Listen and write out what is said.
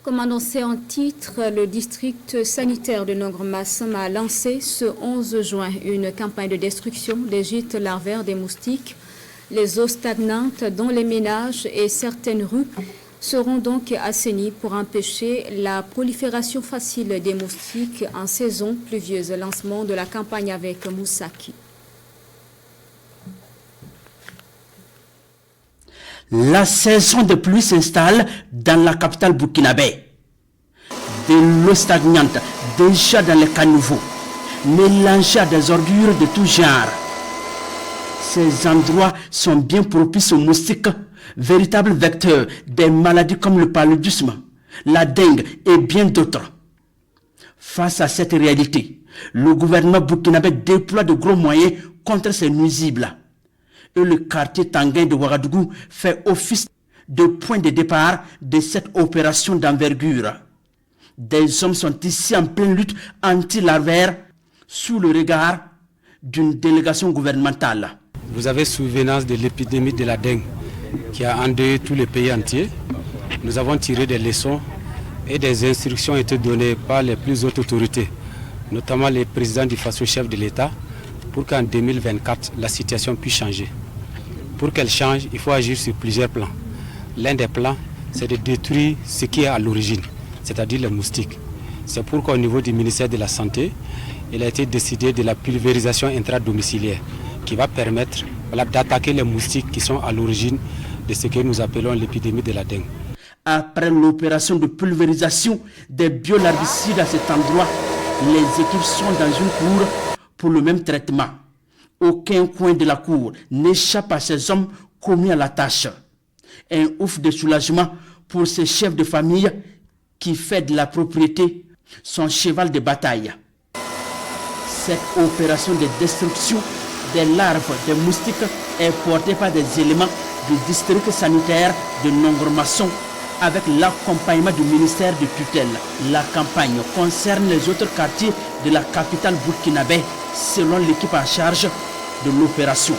Comme annoncé en titre, le district sanitaire de Nongor-Massam a lancé ce 11 juin une campagne de destruction des gîtes larvaires des moustiques. Les eaux stagnantes dans les ménages et certaines rues seront donc assainies pour empêcher la prolifération facile des moustiques en saison pluvieuse. Lancement de la campagne avec Moussaki. La saison de pluie s'installe dans la capitale burkinabé. De l'eau stagnante déjà dans les caniveaux, mélangée à des ordures de tout genre. Ces endroits sont bien propices aux moustiques, véritables vecteurs des maladies comme le paludisme, la dengue et bien d'autres. Face à cette réalité, le gouvernement burkinabé déploie de gros moyens contre ces nuisibles. Et le quartier Tanguin de Ouagadougou fait office de point de départ de cette opération d'envergure. Des hommes sont ici en pleine lutte anti-larvaire sous le regard d'une délégation gouvernementale. Vous avez souvenance de l'épidémie de la dengue qui a endeuillé tous les pays entiers. Nous avons tiré des leçons et des instructions ont été données par les plus hautes autorités, notamment les présidents du faso chef de l'État, pour qu'en 2024, la situation puisse changer. Pour qu'elle change, il faut agir sur plusieurs plans. L'un des plans, c'est de détruire ce qui est à l'origine, c'est-à-dire les moustiques. C'est pourquoi au niveau du ministère de la Santé, il a été décidé de la pulvérisation intradomiciliaire qui va permettre d'attaquer les moustiques qui sont à l'origine de ce que nous appelons l'épidémie de la dengue. Après l'opération de pulvérisation des biolarvicides à cet endroit, les équipes sont dans une cour pour le même traitement. Aucun coin de la cour n'échappe à ces hommes commis à la tâche. Un ouf de soulagement pour ces chefs de famille qui fait de la propriété son cheval de bataille. Cette opération de destruction des larves des moustiques est portée par des éléments du district sanitaire de Nongor-Massam avec l'accompagnement du ministère de tutelle. La campagne concerne les autres quartiers de la capitale burkinabé selon l'équipe en charge de l'opération.